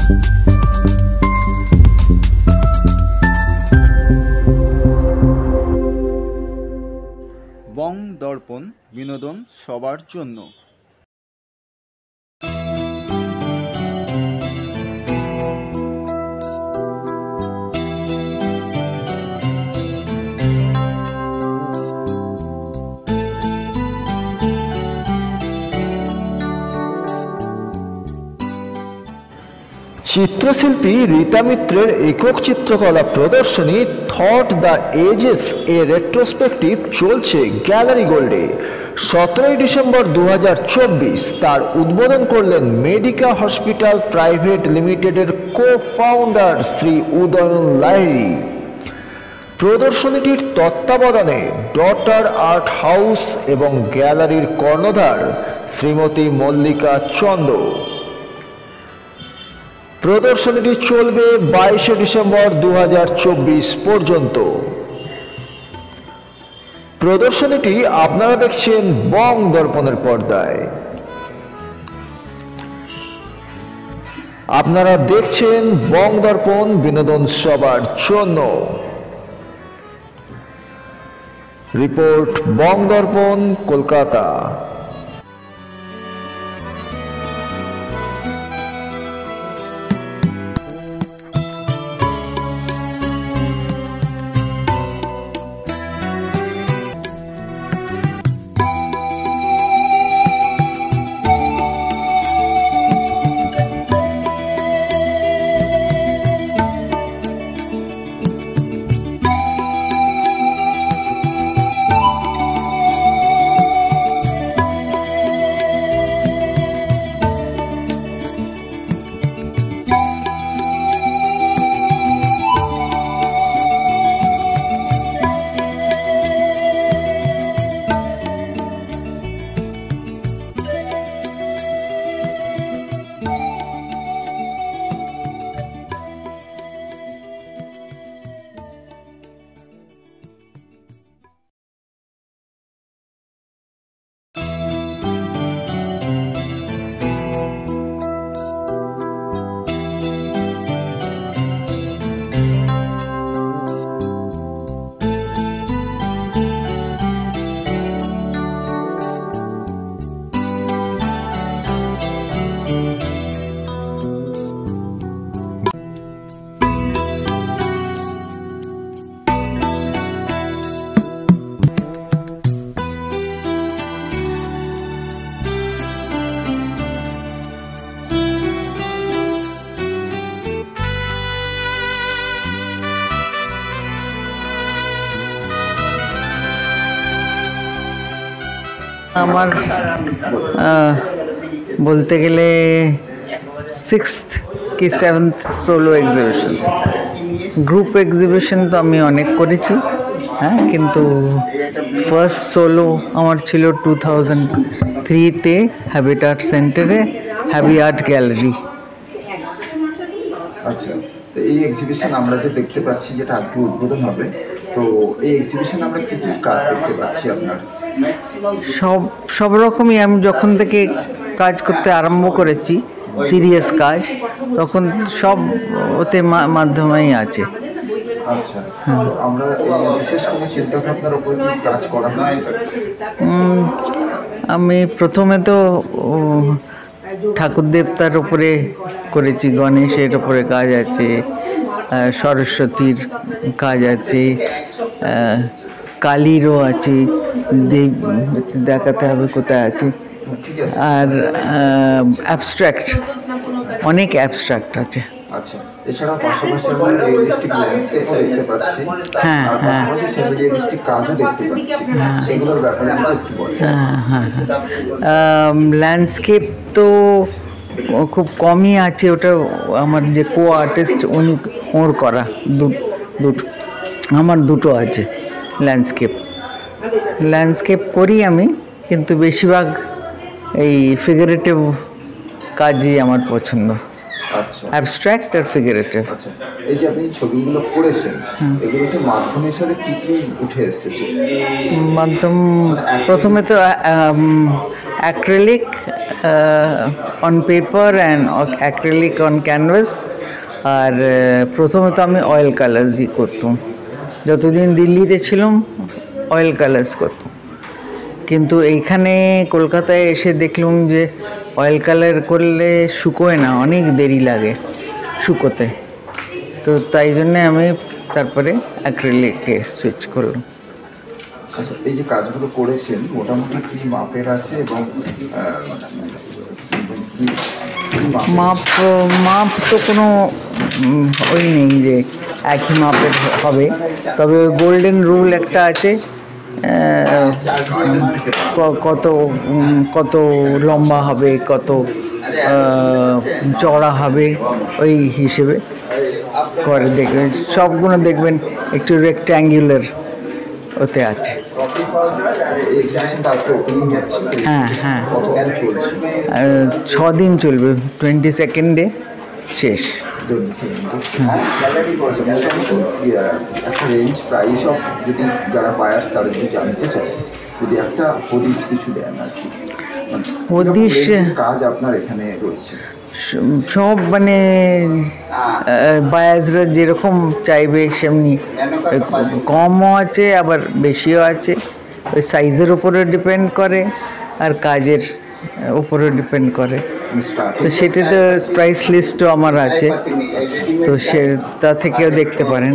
বং দর্পণ, বিনোদন সবার জন্য। চিত্রশিল্পী রীতা মিত্রের একক চিত্রকলা প্রদর্শনী থট দ্য এজেস এর রেট্রোস্পেক্টিভ চলছে গ্যালারি গোল্ডে। 17 ডিসেম্বর 2024 তার উদ্বোধন করলেন মেডিকা হসপিটাল প্রাইভেট লিমিটেডের কো-ফাউন্ডার শ্রী উদয়ন লাহিড়ী। প্রদর্শনীটির তত্ত্বাবধানে ডটার আর্ট হাউস এবং গ্যালারির কর্ণধার শ্রীমতী মল্লিকা চন্দ। প্রদর্শনীটি চলবে 22 ডিসেম্বর 2024 পর্যন্ত। প্রদর্শনীটি আপনারা দেখছেন বং দর্পণের পর্দায়। আপনারা দেখছেন বং দর্পণ, বিনোদন সবার জন্য। রিপোর্ট বং দর্পণ, কলকাতা। আমার বলতে গেলে 6th কি 7th solo exhibition. Group exhibition তো আমি অনেক করেছি, হ্যাঁ, কিন্তু ফার্স্ট সোলো আমার ছিল 2003-তে হ্যাবিটাট সেন্টারে, হ্যাবি আর্ট গ্যালারি। আচ্ছা, তো এই এক্সিবিশন আমরা যে দেখতে পাচ্ছি, যেটা আজকে উদ্বোধন হবে, তো এই এক্সিবিশন আমরা কি কি কাজ দেখতে পাচ্ছি আপনার? সব রকমই। আমি যখন থেকে কাজ করতে আরম্ভ করেছি, সিরিয়াস কাজ, তখন সব ওতে মাধ্যমেই আছে। আচ্ছা, আমরা বিশেষ কোনো চিন্তা ভাবনার উপর কি কাজ করা হয়? আমি প্রথমে তো ঠাকুর দেবতার উপরে করেছি, গণেশের উপরে কাজ আছে, সরস্বতীর কাজ আছে, কালীরও আছে, দেখাতে হবে কোথায় আছে। আর অ্যাবস্ট্রাক্ট, অনেক অ্যাবস্ট্রাক্ট আছে। আচ্ছা, এছাড়াও পাশাপাশি আমরা রিয়েলিস্টিক ল্যান্ডস্কেপও দেখতে পাচ্ছি। হ্যাঁ হ্যাঁ, সেমি রিয়েলিস্টিক কাজও দেখতে পাচ্ছি। সেগুলোর ব্যাপারে কি বলবেন? হ্যাঁ হ্যাঁ, ল্যান্ডস্কেপ তো খুব কমই আছে। ওটা আমার যে কো আর্টিস্ট উনি ওর করা দুটো, আমার দুটো আছে ল্যান্ডস্কেপ করি আমি, কিন্তু বেশিরভাগ এই ফিগারেটিভ কাজই আমার পছন্দ। আচ্ছা অ্যাবস্ট্রাক্ট আর ফিগারেটিভ। আচ্ছা, এই যে আপনি ছবিগুলো করেছেন এগুলোতে মাধ্যম হিসাবে কি কি উঠে এসেছে? মাধ্যম প্রথমে তো acrylic on paper and acrylic on canvas, আর প্রথমে তো আমি অয়েল কালার্সই করতাম। যতদিন দিল্লিতে ছিলাম অয়েল কালার্স করতাম, কিন্তু এইখানে কলকাতায় এসে দেখলাম যে অয়েল কালার করলে শুকোয় না, অনেক দেরি লাগে শুকোতে। তো তাই জন্যে আমি তারপরে অ্যাক্রিলিকে সুইচ করলাম। আচ্ছা, এই যে কাজগুলো করেছেন মোটামুটি কি মাপের আছে এবং মাপ মাপ তো কোনো ওই নেই যে একই মাপের হবে, তবে গোল্ডেন রুল একটা আছে, কত কত লম্বা হবে, কত চড়া হবে, ওই হিসেবে করে দেখবেন। সবগুলো দেখবেন একটু রেক্ট্যাঙ্গুলার ওতে আছে। হ্যাঁ হ্যাঁ, 6 দিন চলবে, 22nd শেষ। একটা রেঞ্জ প্রাইস অফ যদি যারা বায়ার্স তারা যদি জানতে চায়, যদি একটা হদিস কিছু দেন আর কি, হদিস কাজ আপনার এখানে রয়েছে সব মানে বায়াসরা যেরকম চাইবে সেমনি, কমও আছে আবার বেশিও আছে, ওই সাইজের উপরে ডিপেন্ড করে আর কাজের উপরে ডিপেন্ড করে। তো সেটাতে প্রাইস লিস্টও আমার আছে, তো সে তা থেকেও দেখতে পারেন।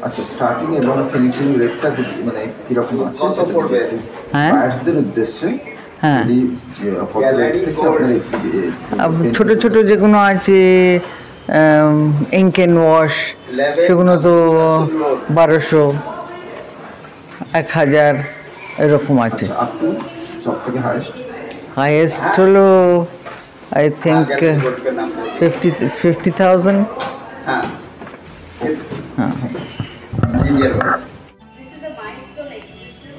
আচ্ছা, স্টার্টিং এবং ফিনিশিং রেটটা মানে কিরকম আছে হ্যাঁ বায়ার্সদের উদ্দেশ্যে? হ্যাঁ, ছোট ছোট যেগুলো আছে ইঙ্ক অ্যান্ড ওয়াশ, সেগুলো তো 1200, 1000 এরকম আছে। হাইয়েস্ট হলো আই থিঙ্ক 50,000। হ্যাঁ। This is the milestone exhibition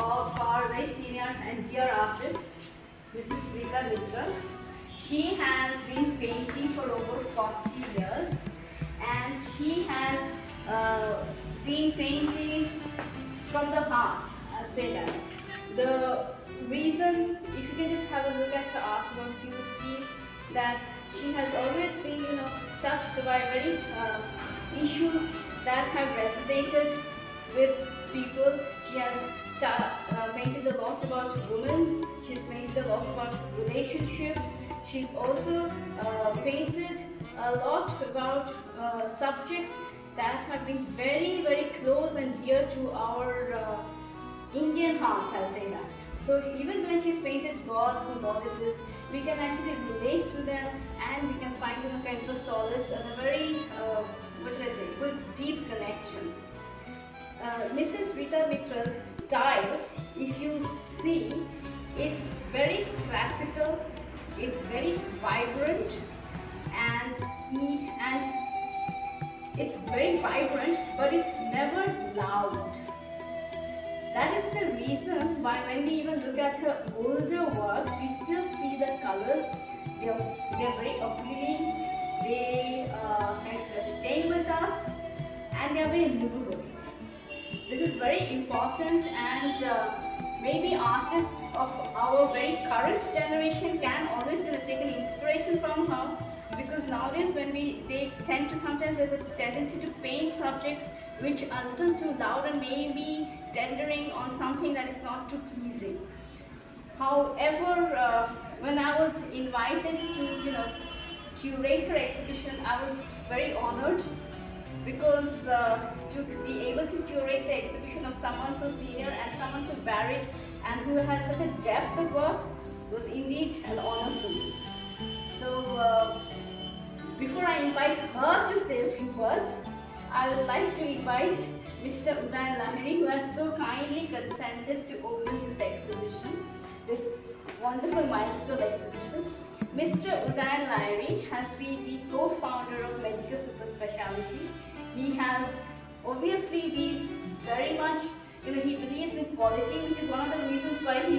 of our very senior and dear artist, Mrs. Rita Mitra. She has been painting for over 40 years, and she has been painting from the heart. I'll say that. The reason, if you can just have a look at her artworks, you will see that she has always been, touched by very issues that have resonated with people. She has painted a lot about women. She's painted a lot about relationships. She's also painted a lot about subjects that have been very, very close and dear to our Indian hearts, I'll say that. So even when she's painted gods and goddesses, we can actually relate to them, and we can find kind of a solace and a very, good, deep connection. Mrs. Rita Mitra's style, if you see, it's very classical, it's very vibrant, and it's very vibrant, but it's never loud. That is the reason why when we even look at her older works, we still see the colors. They're very appealing, they kind of staying with us, and they're very livable. This is very important, and maybe artists of our very current generation can always take an inspiration from her, because nowadays when they tend to, sometimes there's a tendency to paint subjects which are a little too loud and maybe tendering on something that is not too pleasing. However, when I was invited to curate her exhibition, I was very honored, because to be able to curate the exhibition of someone so senior and someone so varied and who has such a depth of work was indeed an honor for me. So before I invite her to say a few words, I would like to invite Mr. Udayan Lahiri, who has so kindly consented to open this exhibition, this wonderful milestone exhibition. Mr. Udayan Lahiri has been the co-founder of Medica Super Speciality. He has obviously been very much, he believes in quality, which is one of the reasons why he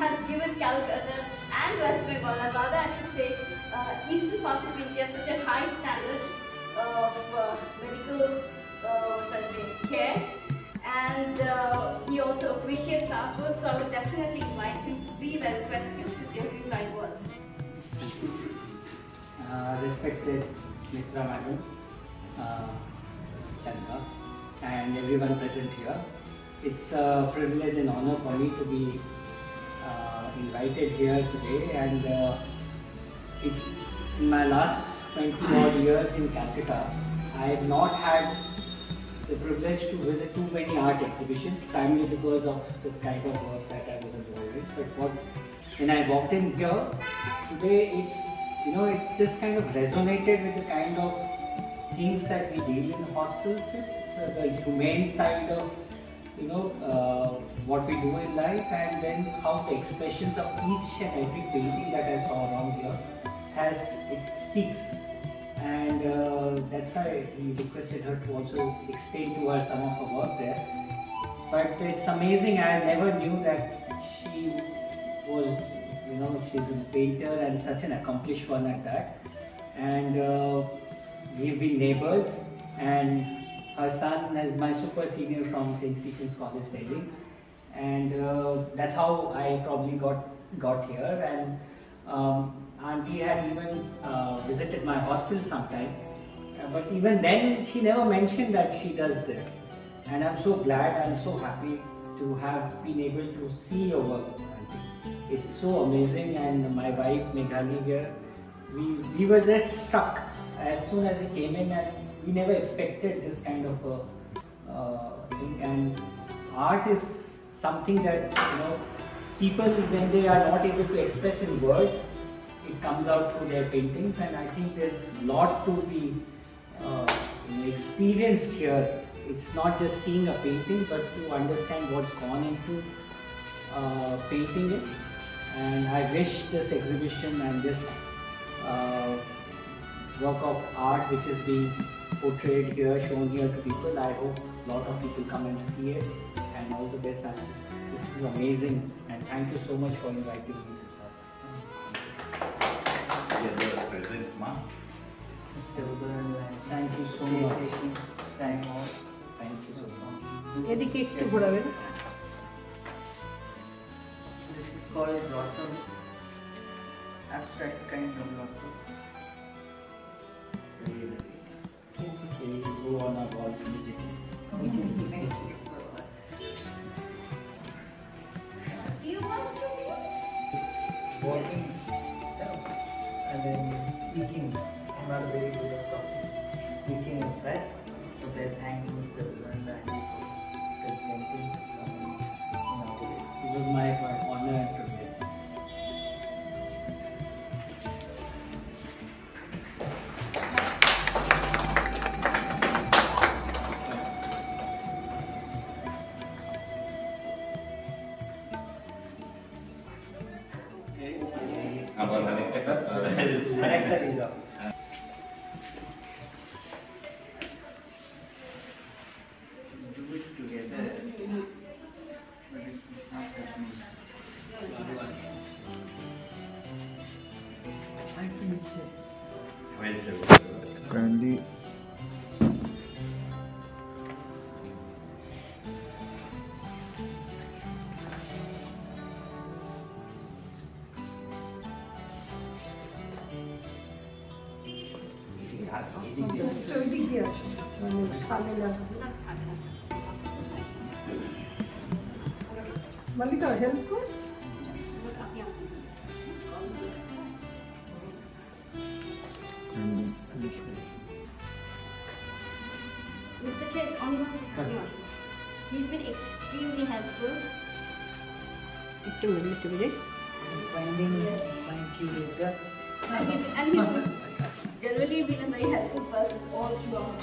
has given Calcutta and West Bengal, and rather I should say eastern part of India respected Mitra Madam, Chandra, and everyone present here. It's a privilege and honor for me to be invited here today, and it's in my last 20 odd years in Calcutta. I have not had the privilege to visit too many art exhibitions, primarily because of the kind of work that I was involved in. But when I walked in here today, it just kind of resonated with the kind of things that we deal in the hospitals with. So the humane side of what we do in life, and then how the expressions of each and every painting that I saw around here it speaks. And that's why we requested her to also explain to us some of her work there. But it's amazing, I never knew that she was, she's a painter and such an accomplished one at that. And we've been neighbors, and her son is my super senior from St. Stephen's College, Delhi. And that's how I probably got here. And Auntie had even visited my hospital sometime, but even then she never mentioned that she does this. And I'm so glad, I'm so happy to have been able to see your work, Auntie. It's so amazing. And my wife Meghali here, we were just struck as soon as we came in, and we never expected this kind of a thing. And art is something that people, when they are not able to express in words, it comes out through their paintings. And I think there's a lot to be experienced here. It's not just seeing a painting, but to understand what's gone into painting it. And I wish this exhibition and this work of art which is being portrayed here, shown here to people, I hope a lot of people come and see it. And all the best. This is amazing, and thank you so much for inviting me. Present, Ma. Mr. Ubaran, thank you so much. Thank you so much. এদিকে একটু ঘোরাবেন। This is called blossoms, abstract kinds of blossoms. We go on our wall immediately. Thank you so much. You want to Walking and then speaking. I'm not very good at talking. Speaking is such. So they thank Mr. Ubaran for presenting in our village. It was my honor and privilege. Kindly Malika help কর। Mr. Chair, he's been extremely helpful. একটু minute Finding thank you later. And he's generally been a very helpful person all throughout.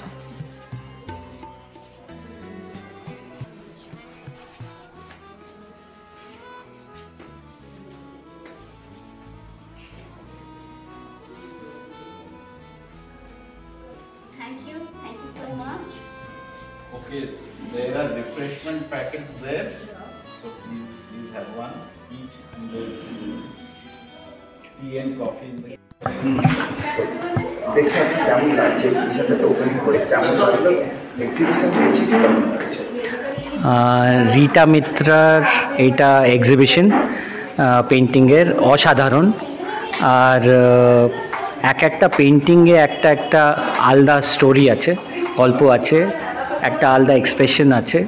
Thank you so much. Okay, there are refreshment packets there. So please have one each, and there's tea and coffee in the দেখে আপনি কেমন লাগছে এক্সিবিশনটা opening করে, কেমন লাগলো exhibition হয়েছে, কেমন লাগছে? রীতা মিত্রার এটা এক্সিবিশন পেন্টিংয়ের অসাধারণ। আর একটা পেন্টিংয়ে একটা আলাদা স্টোরি আছে, গল্প আছে, একটা আলাদা এক্সপ্রেশন আছে,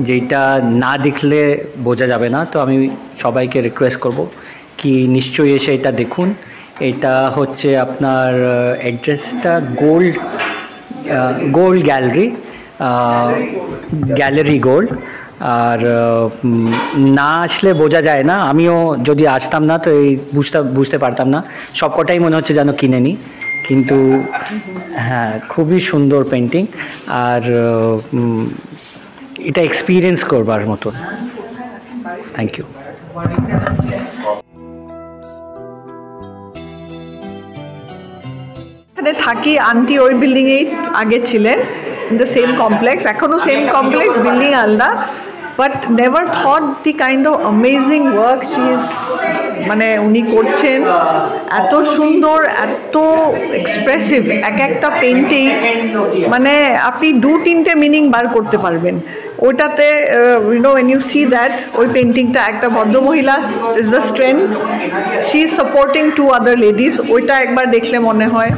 যেটা না দেখলে বোঝা যাবে না। তো আমি সবাইকে রিকোয়েস্ট করব কি নিশ্চয়ই এসে এটা দেখুন। এটা হচ্ছে আপনার অ্যাড্রেসটা গোল্ড গ্যালারি গোল্ড। আর না আসলে বোঝা যায় না, আমিও যদি আসতাম না তো এই বুঝতে পারতাম না, সবকটাই মনে হচ্ছে যেন কিনে নিই। কিন্তু হ্যাঁ, খুবই সুন্দর পেন্টিং, আর এটা এক্সপিরিয়েন্স করবার মতো। Thank you. এখানে থাকি, আন্টি ওই বিল্ডিংয়েই আগে ছিলেন, ইন দ্য সেম কমপ্লেক্স, এখনও সেম কমপ্লেক্স, বিল্ডিং আলাদা, but never thought the kind of amazing work she is, মানে উনি করছেন, এত সুন্দর, এত এক্সপ্রেসিভ, একটা পেন্টিং, মানে আপনি 2-3টে মিনিং বার করতে পারবেন ওটাতে। when you see that, ওই পেন্টিংটা একটা ভদ্রমহিলা is the strength, she is supporting 2 other ladies, ওইটা একবার দেখলে মনে হয়,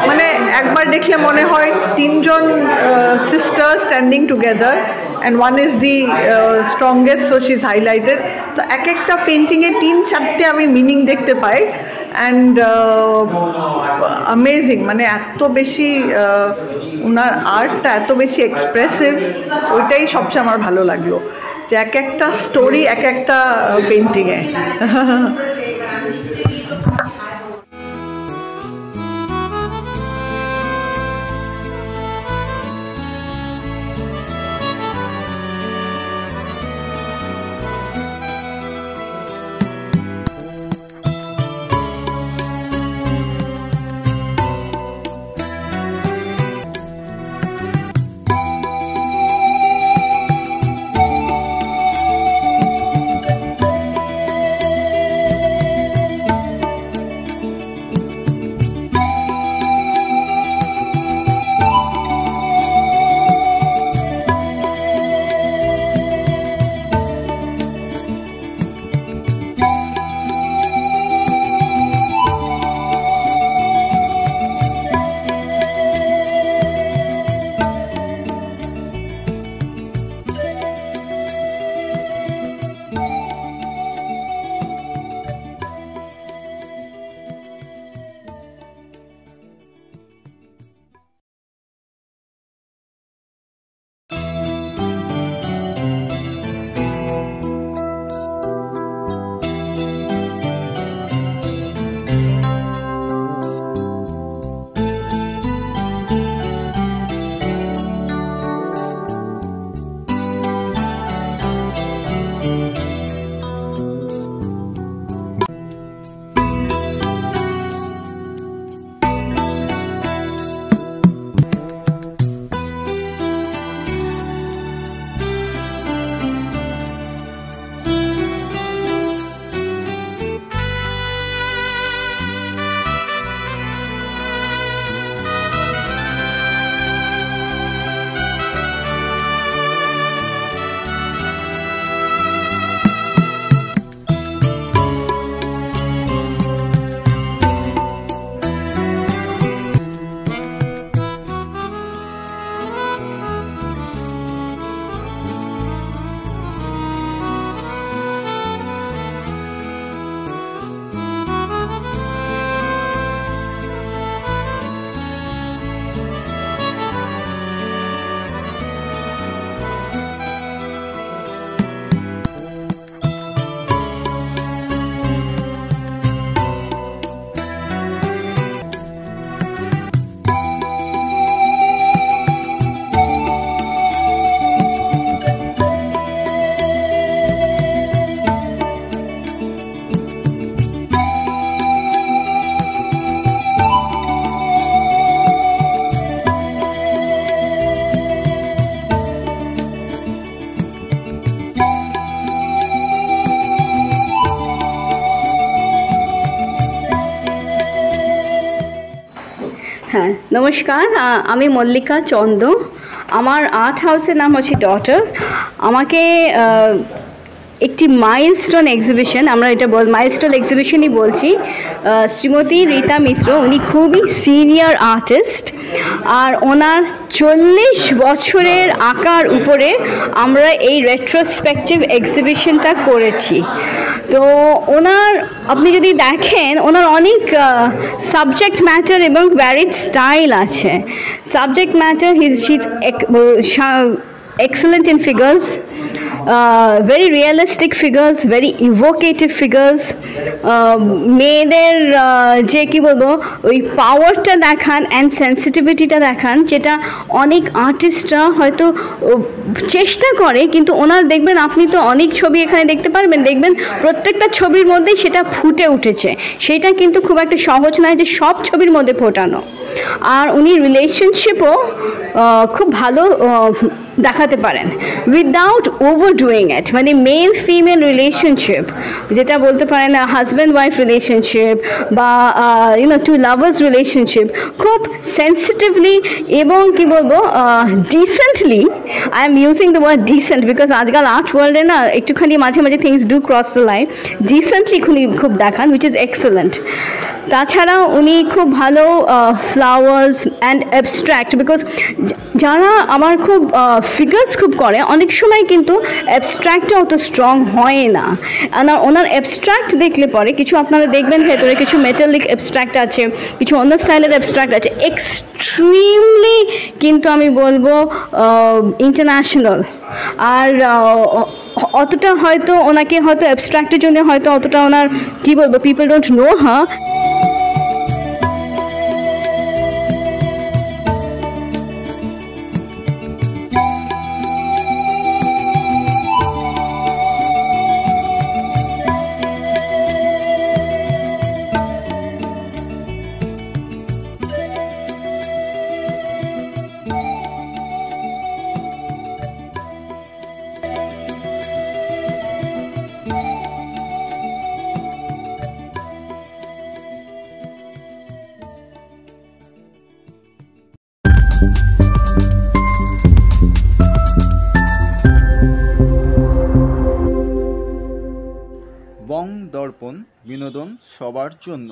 মানে একবার দেখলে মনে হয় 3জন sister standing together, and one is the strongest, so she's highlighted. তো একটা পেন্টিংয়ে 3-4টে আমি মিনিং দেখতে পাই, অ্যান্ড অ্যামেজিং, মানে এত বেশি ওনার আর্টটা এত বেশি এক্সপ্রেসিভ, ওইটাই সবচেয়ে আমার ভালো লাগলো, যে একটা স্টোরি একটা পেন্টিংয়ে। হ্যাঁ, নমস্কার, আমি মল্লিকা চন্দ। আমার আর্ট হাউসের নাম হচ্ছে ডটার। আমাকে একটি মাইলস্টোন এক্সিবিশন, আমরা এটা মাইলস্টোন এক্সিবিশনই বলছি। শ্রীমতী রীতা মিত্র, উনি খুবই সিনিয়র আর্টিস্ট, আর ওনার 40 বছরের আঁকার উপরে আমরা এই রেট্রোস্পেকটিভ এক্সিবিশনটা করেছি। তো ওনার আপনি যদি দেখেন, ওনার অনেক সাবজেক্ট ম্যাটার এবং ভ্যারিড স্টাইল আছে। Subject matter she's excellent in figures, very realistic figures, very evocative figures, মেয়েদের যে কি বলবো ওই পাওয়ারটা দেখান অ্যান্ড সেন্সিটিভিটিটা দেখান, যেটা অনেক আর্টিস্টরা হয়তো চেষ্টা করে, কিন্তু ওনার দেখবেন, আপনি তো অনেক ছবি এখানে দেখতে পারবেন, দেখবেন প্রত্যেকটা ছবির মধ্যেই সেটা ফুটে উঠেছে। সেটা কিন্তু খুব একটা সহজ নয় যে সব ছবির মধ্যে ফোটানো। আর উনি রিলেশনশিপও খুব ভালো দেখাতে পারেন উইদাউট ওভারডুইং ইট, মানে মেল ফিমেল রিলেশনশিপ যেটা বলতে পারেন হাজব্যান্ড ওয়াইফ রিলেশনশিপ বা টু লাভার্স রিলেশনশিপ, খুব সেন্সিটিভলি এবং কি বলবো decently, I am using the word decent because আজকাল আর্ট ওয়ার্ল্ডে না একটুখানি মাঝে মাঝে things do cross the line, decently খুব দেখান, উইচ ইজ এক্সেলেন্ট। তাছাড়াও উনি খুব ভালো ফ্লাওয়ার্স অ্যান্ড অ্যাবস্ট্র্যাক্ট, বিকজ যারা আমার খুব ফিগার্স খুব করে, অনেক সময় কিন্তু অ্যাবস্ট্র্যাক্টটা অত স্ট্রং হয় না। ওনার অ্যাবস্ট্র্যাক্ট দেখলে পরে কিছু আপনারা দেখবেন ভেতরে কিছু মেটালিক অ্যাবস্ট্র্যাক্ট আছে, কিছু অন্য স্টাইলের অ্যাবস্ট্র্যাক্ট আছে, এক্সট্রিমলি কিন্তু আমি বলবো ইন্টারন্যাশনাল। আর অতটা হয়তো ওনাকে হয়তো অ্যাবস্ট্র্যাক্টের জন্য হয়তো অতটা ওনার কী বলবো পিপল ডোন্ট নো হার। বং দর্পণ, বিনোদন সবার জন্য।